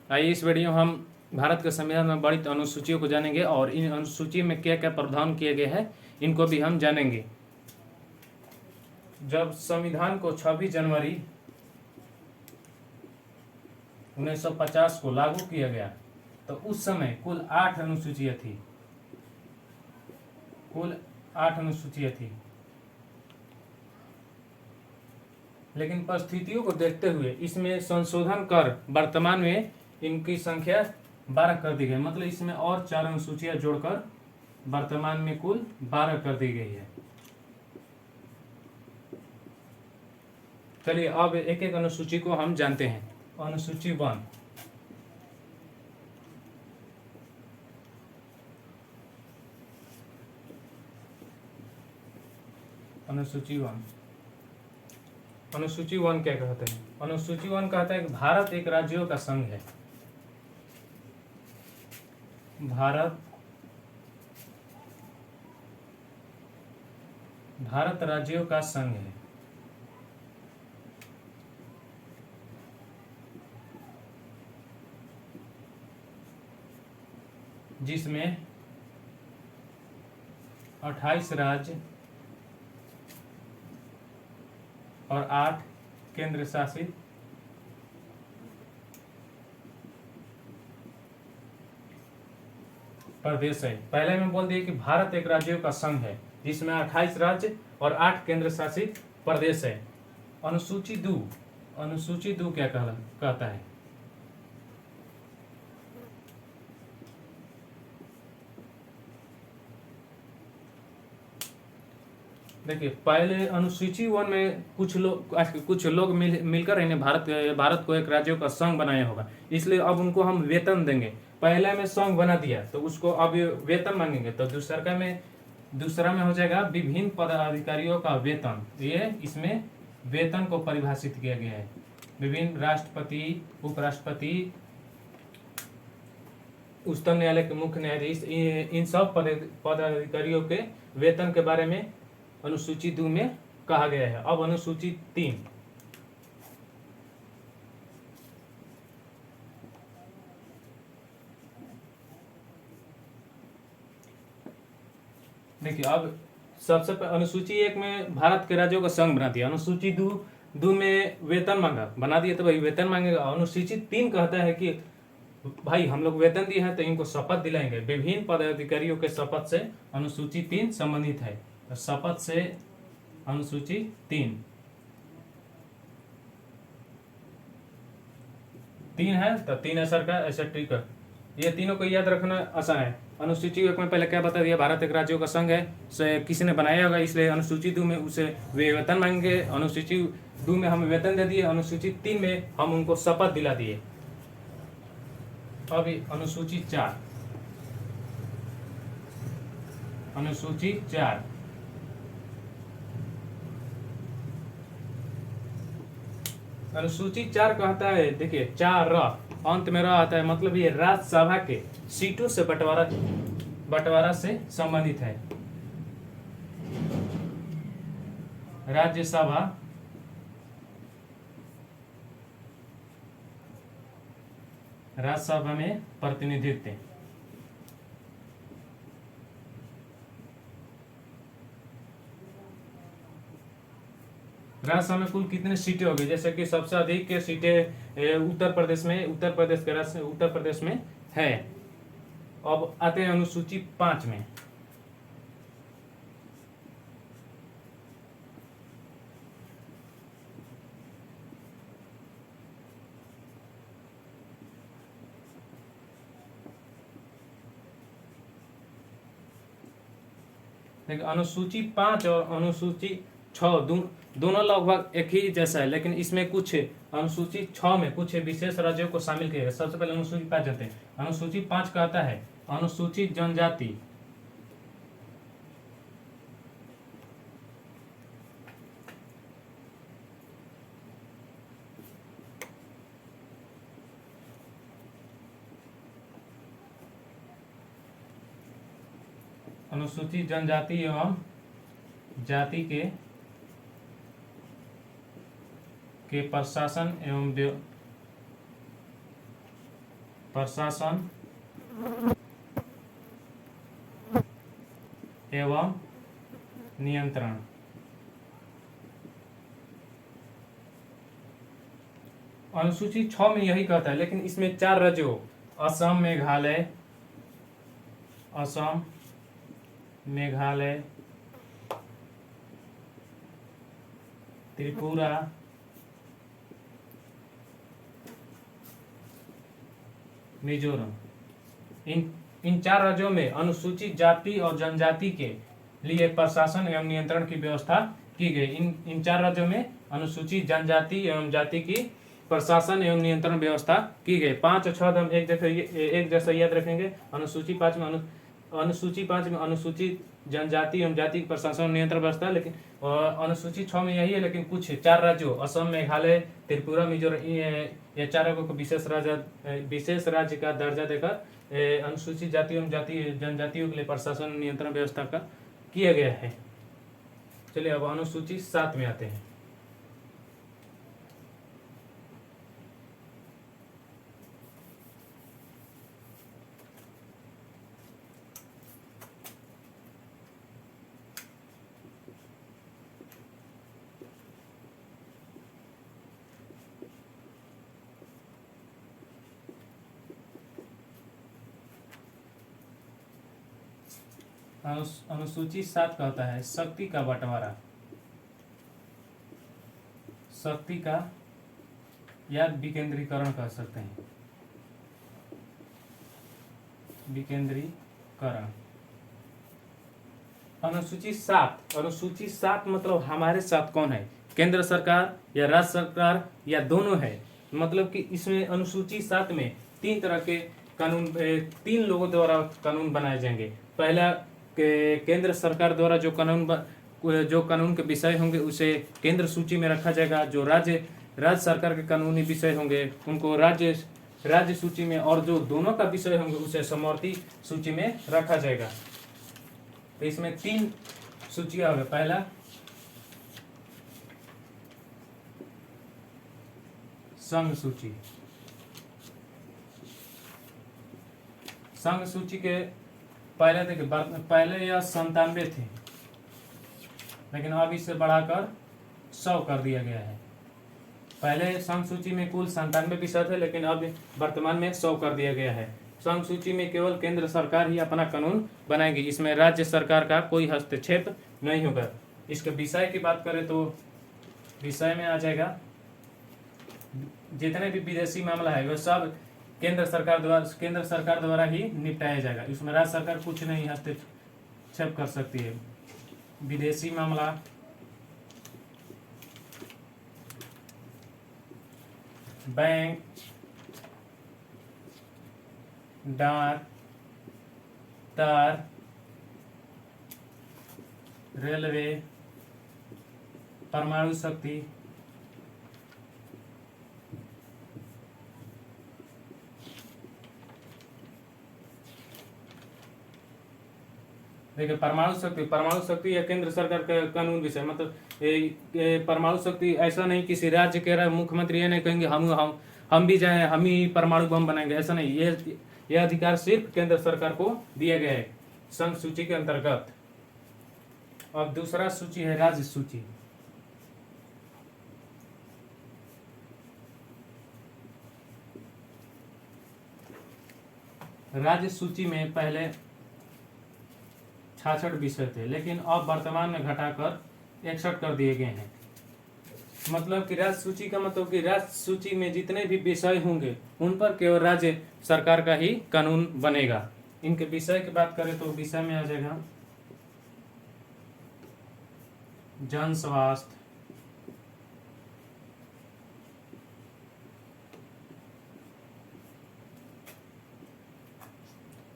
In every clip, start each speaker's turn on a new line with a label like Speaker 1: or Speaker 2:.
Speaker 1: आइए इस वीडियो में हम भारत के संविधान में वर्णित अनुसूचियों को जानेंगे और इन अनुसूची में क्या क्या प्रावधान किए गए हैं इनको भी हम जानेंगे। जब संविधान को 26 जनवरी 1950 को लागू किया गया तो उस समय कुल 8 अनुसूचियां थी। कुल 8 अनुसूचियां थी, लेकिन परिस्थितियों को देखते हुए इसमें संशोधन कर वर्तमान में इनकी संख्या 12 कर दी गई। मतलब इसमें और 4 अनुसूचियां जोड़कर वर्तमान में कुल 12 कर दी गई है। चलिए अब एक एक अनुसूची को हम जानते हैं। अनुसूची 1, अनुसूची 1, अनुसूची 1 क्या कहते हैं? अनुसूची 1 कहता है कि भारत एक राज्यों का संघ है। भारत राज्यों का संघ है, जिसमें 28 राज्य और 8 केंद्र शासित प्रदेश है। पहले में बोल दिए कि भारत एक राज्यों का संघ है जिसमें 28 राज्य और 8 केंद्र शासित प्रदेश है। अनुसूची 2, अनुसूची 2 क्या कहता है? देखिए पहले अनुसूची 1 में कुछ लोग मिलकर इन्हें भारत को एक राज्यों का संघ बनाया होगा, इसलिए अब उनको हम वेतन देंगे। पहले में संघ बना दिया तो उसको अब वेतन मांगेंगे, तो दूसरा में हो जाएगा विभिन्न पदाधिकारियों का वेतन। ये इसमें वेतन को परिभाषित किया गया है। विभिन्न राष्ट्रपति, उपराष्ट्रपति, उच्चतम न्यायालय के मुख्य न्यायाधीश, इन सब पदाधिकारियों के वेतन के बारे में अनुसूची 2 में कहा गया है। अब अनुसूची 3, देखिए अब सबसे अनुसूची 1 में भारत के राज्यों का संघ बना दिया। अनुसूची 2 में वेतन मांगा, बना दिया तो भाई वेतन मांगेगा। अनुसूची 3 कहता है कि भाई हम लोग वेतन दिए हैं तो इनको शपथ दिलाएंगे। विभिन्न पदाधिकारियों के शपथ से अनुसूची 3 संबंधित है। तो शपथ से अनुसूची 3 है तो 3 असर का ऐसा ट्रिक है। ये तीनों को याद रखना आसान है। अनुसूची 1 में पहले क्या बता दिया? भारत एक राज्यों का संघ है, से किसी ने बनाया होगा, इसलिए अनुसूची 2 में उसे वे वेतन मांगेंगे। अनुसूची 2 में हम वेतन दे दिए। अनुसूची 3 में हम उनको शपथ दिला दिए। अब अनुसूची 4, अनुसूची 4, अनुसूची 4 कहता है, देखिए 4 अंत में आता है, मतलब ये राज्यसभा के सीटों से बंटवारा से संबंधित है। राज्यसभा में प्रतिनिधित्व। राज्यसभा में कुल कितने सीटें होगी? जैसे कि सबसे अधिक के सीटें उत्तर प्रदेश में है। अब आते हैं अनुसूची 5 में। देखिए अनुसूची 5 और अनुसूची 6 दोनों लगभग एक ही जैसा है, लेकिन इसमें कुछ अनुसूची 6 में कुछ विशेष राज्यों को शामिल किया गया। सबसे पहले अनुसूची 5 जानते हैं। अनुसूची 5 कहता है अनुसूचित जनजाति, अनुसूचित जनजाति एवं जाति के प्रशासन एवं प्रशासन एवं नियंत्रण। अनुसूची 6 में यही कहता है, लेकिन इसमें 4 राज्यों असम, मेघालय, असम, मेघालय, त्रिपुरा, मिजोरम, इन 4 राज्यों में अनुसूचित जाति और जनजाति के लिए प्रशासन एवं नियंत्रण की व्यवस्था की गई। इन 4 राज्यों में अनुसूचित जनजाति एवं जाति की प्रशासन एवं नियंत्रण व्यवस्था की गई। 5 और 6 हम एक जैसा याद रखेंगे। अनुसूची 5 में अनुसूचित जनजाति एवं जाति की प्रशासन नियंत्रण व्यवस्था, लेकिन अनुसूची 6 में यही है, लेकिन कुछ 4 राज्यों असम, मेघालय, त्रिपुरा, मिजोरम, ये 4 राज्यों को विशेष राज्य का दर्जा देकर अनुसूचित जाति एवं जनजातियों के लिए प्रशासन नियंत्रण व्यवस्था का किया गया है। चलिए अब अनुसूची 7 में आते हैं। अनुसूची 7 कहता है शक्ति का बंटवारा, शक्ति का या विकेंद्रीकरण कर सकते हैं, विकेंद्रीकरण। अनुसूची 7 मतलब हमारे साथ कौन है, केंद्र सरकार या राज्य सरकार या दोनों है। मतलब कि इसमें अनुसूची 7 में 3 तरह के कानून, 3 लोगों द्वारा कानून बनाए जाएंगे। पहला, केंद्र सरकार द्वारा जो कानून के विषय होंगे उसे केंद्र सूची में रखा जाएगा। जो राज्य सरकार के कानूनी विषय होंगे उनको राज्य सूची में, और जो दोनों का विषय होंगे उसे समवर्ती सूची में रखा जाएगा। तो इसमें 3 सूचियां होंगे। पहला संघ सूची। संघ सूची के पहले देखिए, पहले यह 97 थे, लेकिन अब इसे बढ़ाकर 100 कर दिया गया है। पहले संघ सूची में कुल 97 विषय थे, लेकिन अब वर्तमान में 100 कर दिया गया है। संघ सूची में केवल केंद्र सरकार ही अपना कानून बनाएगी, इसमें राज्य सरकार का कोई हस्तक्षेप नहीं होगा। इसके विषय की बात करें तो विषय में आ जाएगा जितने भी विदेशी मामला है वह सब केंद्र सरकार द्वारा ही निपटाया जाएगा। इसमें राज्य सरकार कुछ नहीं हस्तक्षेप कर सकती है। विदेशी मामला, बैंक, डाक, तार, रेलवे, परमाणु शक्ति, देखिए परमाणु शक्ति या केंद्र सरकार का कानून विषय, मतलब परमाणु शक्ति ऐसा नहीं किसी राज्य के मुख्यमंत्री ये नहीं कहेंगे हम भी जाएं, हम ही परमाणु बम बनाएंगे, ऐसा नहीं। ये अधिकार सिर्फ केंद्र सरकार को दिया गया है संघ सूची के अंतर्गत। अब दूसरा सूची है राज्य सूची। राज्य सूची में पहले 66 विषय थे, लेकिन अब वर्तमान में घटाकर 61 कर दिए गए हैं। मतलब कि राज्य सूची का मतलब कि राज्य सूची में जितने भी विषय होंगे उन पर केवल राज्य सरकार का ही कानून बनेगा। इनके विषय की बात करें तो विषय में आ जाएगा जन स्वास्थ्य,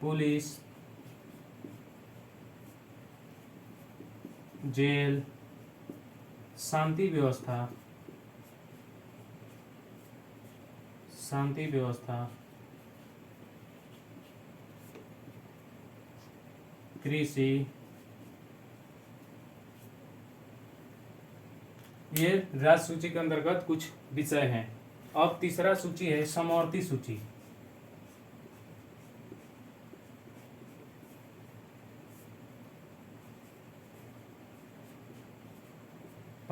Speaker 1: पुलिस, जेल, शांति व्यवस्था, कृषि, ये राज्य सूची के अंतर्गत कुछ विषय हैं। अब तीसरा सूची है समवर्ती सूची।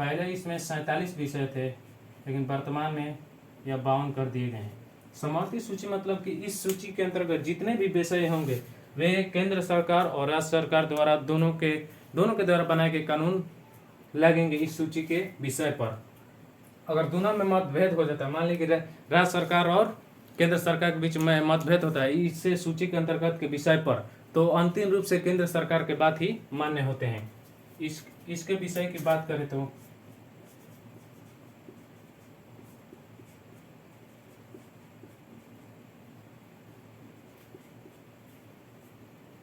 Speaker 1: पहले इसमें 47 विषय थे, लेकिन वर्तमान में यह 52 कर दिए गए हैं। समवर्ती सूची मतलब कि इस सूची के अंतर्गत जितने भी विषय होंगे वे केंद्र सरकार और राज्य सरकार द्वारा दोनों के द्वारा बनाए गए कानून लगेंगे इस सूची के विषय पर। अगर दोनों में मतभेद हो जाता है, मान लीजिए राज्य सरकार और केंद्र सरकार के बीच में मतभेद होता है इससे सूची के अंतर्गत के विषय पर, तो अंतिम रूप से केंद्र सरकार के बात ही मान्य होते हैं। इसके विषय की बात करें तो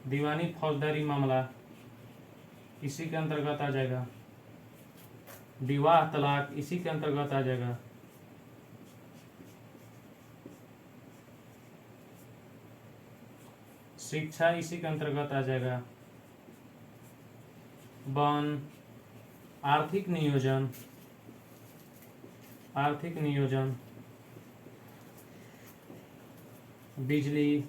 Speaker 1: दीवानी फौजदारी मामला इसी के अंतर्गत आ जाएगा, विवाह तलाक इसी के अंतर्गत आ जाएगा, शिक्षा इसी के अंतर्गत आ जाएगा, वन, आर्थिक नियोजन, बिजली,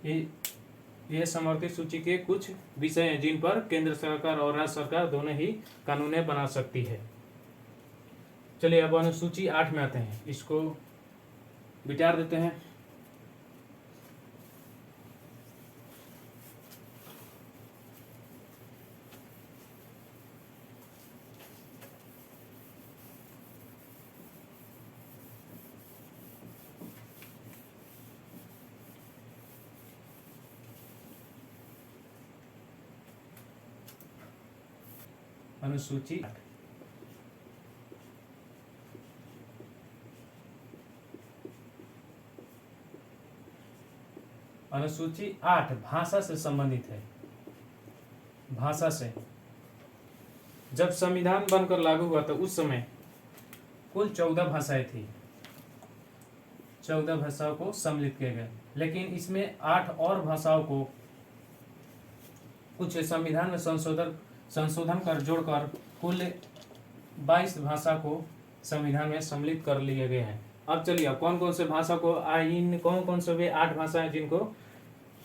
Speaker 1: ये समवर्ती सूची के कुछ विषय हैं जिन पर केंद्र सरकार और राज्य सरकार दोनों ही कानूनें बना सकती है। चलिए अब अनुसूची 8 में आते हैं, इसको विचार देते हैं। अनुसूची अनुसूची 8 भाषा से संबंधित है। भाषा से जब संविधान बनकर लागू हुआ तो उस समय कुल 14 भाषाएं थी, 14 भाषाओं को सम्मिलित किया गया, लेकिन इसमें 8 और भाषाओं को कुछ संविधान में संशोधन कर जोड़कर कुल 22 भाषा को संविधान में सम्मिलित कर लिए गए हैं। अब चलिए कौन कौन से भाषा को कौन से वे 8 भाषाएं जिनको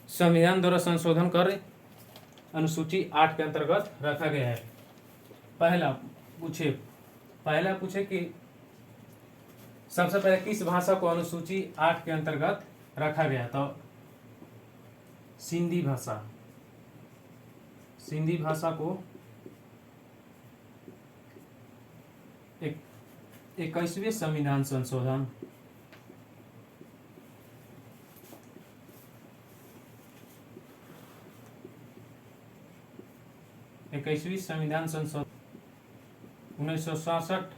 Speaker 1: संविधान द्वारा संशोधन कर अनुसूची 8 के अंतर्गत रखा गया है। पहला पूछे कि सबसे पहले किस भाषा को अनुसूची 8 के अंतर्गत रखा गया, तो सिंधी भाषा को 21वें संविधान संशोधन संविधान संशोधन 1967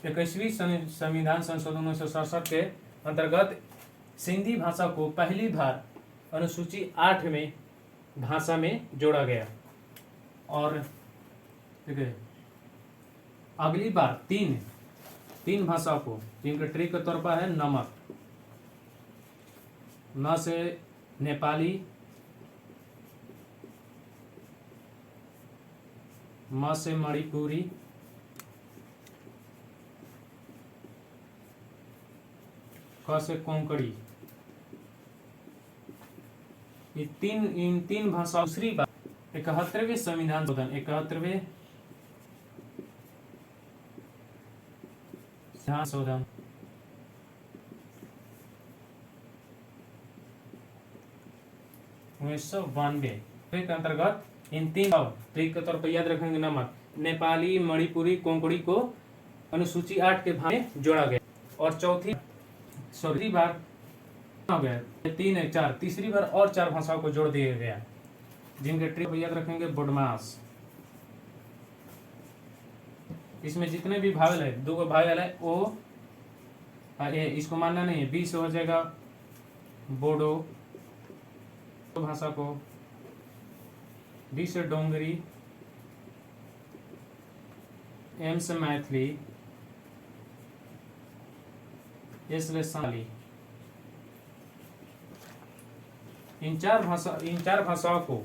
Speaker 1: 21वीं संविधान संशोधन 1967 के अंतर्गत सिंधी भाषा को पहली बार अनुसूची 8 में भाषा में जोड़ा गया। और ठीक है, अगली बार तीन भाषाओं को जिनके ट्रिक के तौर पर है नमक, न से नेपाली, म से मणिपुरी, क से कोंकणी, इन तीन भाषाओं दूसरी बार 71वें संविधान संशोधन 71वें संशोधन 1992 के अंतर्गत इन तीन ट्रिक के तौर पर याद रखेंगे नमक, नेपाली, मणिपुरी, कोंकणी को अनुसूची 8 के भाग में जोड़ा गया। और तीसरी बार हो गया 3 तीसरी बार और 4 भाषाओं को जोड़ दिया गया जिनके ट्रिक याद रखेंगे बोडमास। इसमें जितने भी भावेल है, 2 भावेल है ओ ए, इसको मानना नहीं है, बी से हो जाएगा बोडो भाषा को, डी से डोंगरी, एम से मैथिली, एस से साली। इन चार भाषाओं को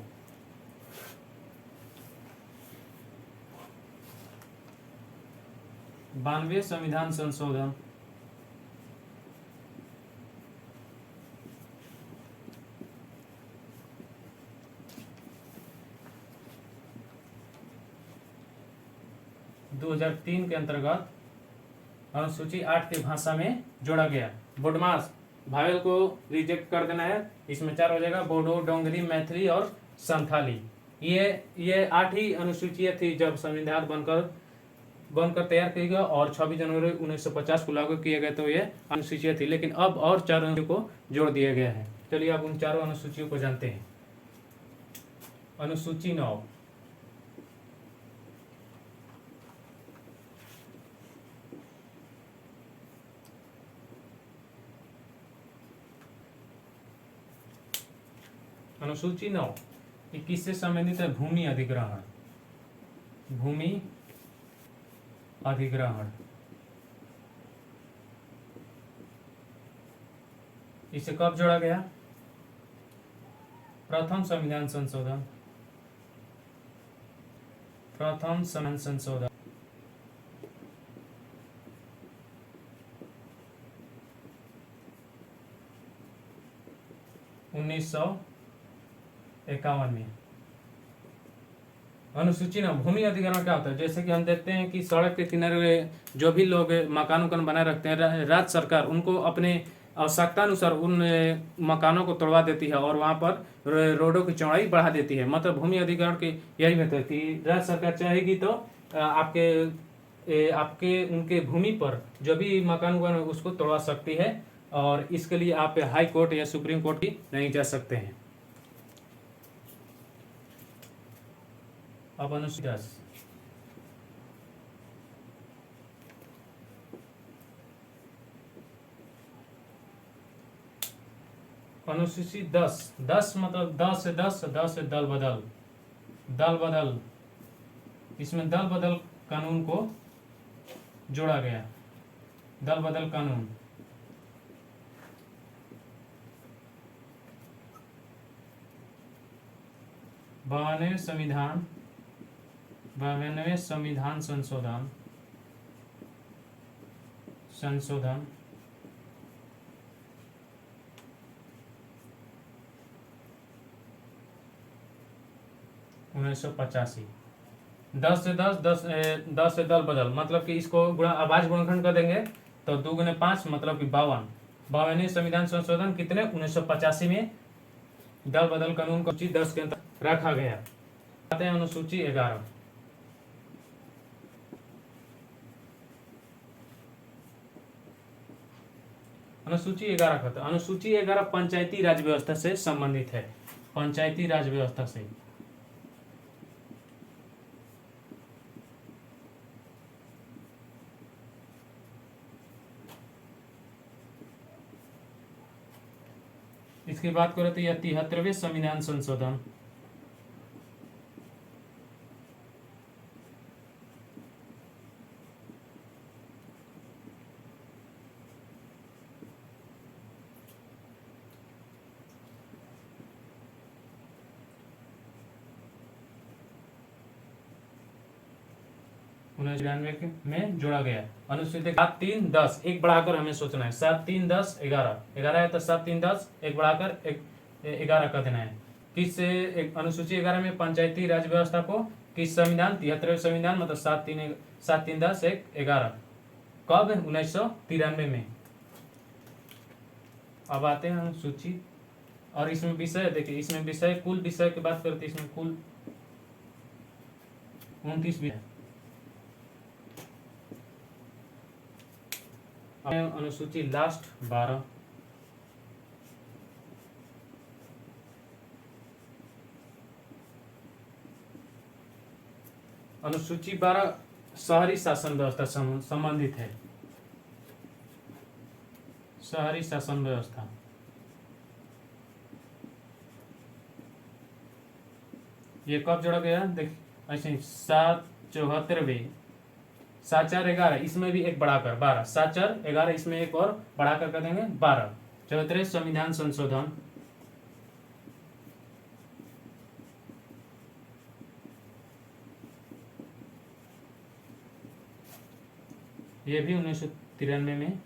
Speaker 1: बानवे संविधान संशोधन 2003 के अंतर्गत अनुसूची 8 की भाषा में जोड़ा गया। बोडमास भावेल को रिजेक्ट कर देना है, इसमें 4 हो जाएगा, बोडो, डोंगरी, मैथिली और संथाली। ये 8 ही अनुसूचियाँ थी जब संविधान बनकर तैयार किया गया और 26 जनवरी 1950 को लागू किया गया, तो ये अनुसूचियाँ थी। लेकिन अब और 4 अनुसूचियों को जोड़ दिया गया है। चलिए अब उन चारों अनुसूचियों को जानते हैं। अनुसूची 9, अनुसूची 9 किससे संबंधित है? भूमि अधिग्रहण। भूमि अधिग्रहण इसे कब जोड़ा गया? प्रथम संविधान संशोधन 1951 में। अनुसूची ना भूमि अधिग्रहण क्या होता है? जैसे कि हम देखते हैं कि सड़क के किनारे जो भी लोग मकान बनाए रखते हैं, राज्य सरकार उनको अपने आवश्यकता अनुसार उन मकानों को तोड़वा देती है और वहाँ पर रोडों की चौड़ाई बढ़ा देती है। मतलब भूमि अधिग्रहण की यही मेथड कि राज्य सरकार चाहेगी तो आपके उनके भूमि पर जो भी मकान बने उसको तोड़वा सकती है, और इसके लिए आप हाई कोर्ट या सुप्रीम कोर्ट भी नहीं जा सकते हैं। अब अनुसूची 10, अनुसूची 10 मतलब 10 से 10 से दल बदल। इसमें दल बदल कानून को जोड़ा गया। दल बदल कानून 92वें संविधान संशोधन 1985। 10 से 10 से दल बदल मतलब कि इसको आवाज गुणनखंड कर देंगे तो 2 गुने 5 मतलब कि 52। 52वें संविधान संशोधन कितने? 1985 में दल बदल कानून को अनुसूची 10 के अंतर्गत रखा गया। आते हैं अनुसूची 11। अनुसूची 11 कहते हैं। अनुसूची 11 पंचायती राज व्यवस्था से संबंधित है। पंचायती राज व्यवस्था से इसकी बात करें तो यह 73वें संविधान संशोधन में जोड़ा गया। अनुसूची 7, 3, 10 एक बढ़ाकर हमें सोचना है। 7, 3, 10, 11 है तो 7, 3, 10 एक बढ़ाकर 11 कर देना है। किस अनुसूची 11 में पंचायती राज व्यवस्था को किस संविधान? 73वें संविधान मतलब 7, 3, 10, 11 कब? 1993 में। अब आते हैं अनुसूची और इसमें विषय देखिए, इसमें विषय कुल विषय की बात करते हैं, इसमें कुल 29 विषय। अनुसूची लास्ट 12। अनुसूची 12 शहरी शासन व्यवस्था संबंधित है। शहरी शासन व्यवस्था ये कब जोड़ा गया? देख ऐसे 74वें 7, 4, 11 इसमें भी एक बढ़ाकर 12। 7, 4, 11 इसमें एक और बढ़ाकर कर देंगे 12। 74वें संविधान संशोधन ये भी 1993 में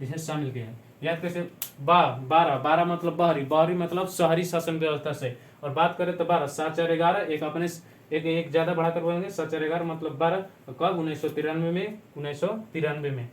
Speaker 1: इसे शामिल किया। याद कैसे? 12 मतलब बहरी मतलब शहरी शासन व्यवस्था से। और बात करें तो 12, 7, 4, 11 एक अपने एक ज़्यादा बढ़ाकर बोलेंगे 7×4 = 12। कब? 1993 में। 1993 में।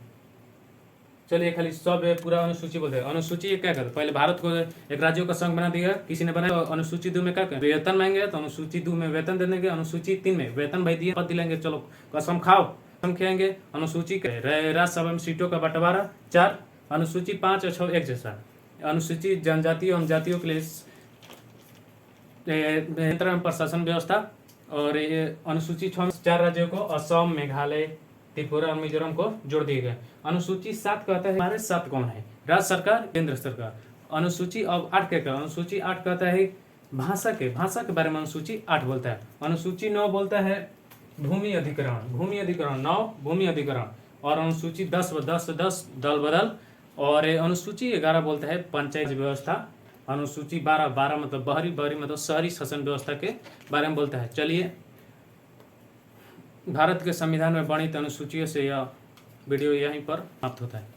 Speaker 1: चलिए खाली सब पूरा अनुसूची बोलते हैं। अनुसूची ये क्या करता है? पहले भारत को एक राज्यों का संघ बना दिया, किसी ने बनाया। अनुसूची 2 में क्या करें? वेतन मांगे तो अनुसूची 2 में वेतन दे देंगे। अनुसूची 3 में वेतन भाई दिए, पद दिलाएंगे, चलो कसम खाओ, कसम खाएंगे। अनुसूची राज्यसभा में सीटों का बंटवारा 4। अनुसूची 5 और 6 एक जैसा। अनुसूची जनजाति एवं जातियों के लिए नियंत्रण प्रशासन व्यवस्था। और ये अनुसूची 6 में 4 राज्यों को असम, मेघालय, त्रिपुरा और मिजोरम को जोड़ दिए गए। अनुसूची 7 कहता है हमारे 7 कौन है? राज्य सरकार, केंद्र सरकार। अनुसूची अब 8 क्या कहता है? अनुसूची 8 कहता है भाषा के बारे में अनुसूची 8 बोलता है। अनुसूची 9 बोलता है भूमि अधिकरण 9 भूमि अधिकरण। और अनुसूची 10 दल बदल। और अनुसूची 11 बोलता है पंचायत व्यवस्था। अनुसूची 12 मतलब बहरी मतलब शहरी शासन व्यवस्था के बारे में बोलता है। चलिए, भारत के संविधान में वर्णित अनुसूचियों से यह वीडियो यहीं पर समाप्त होता है।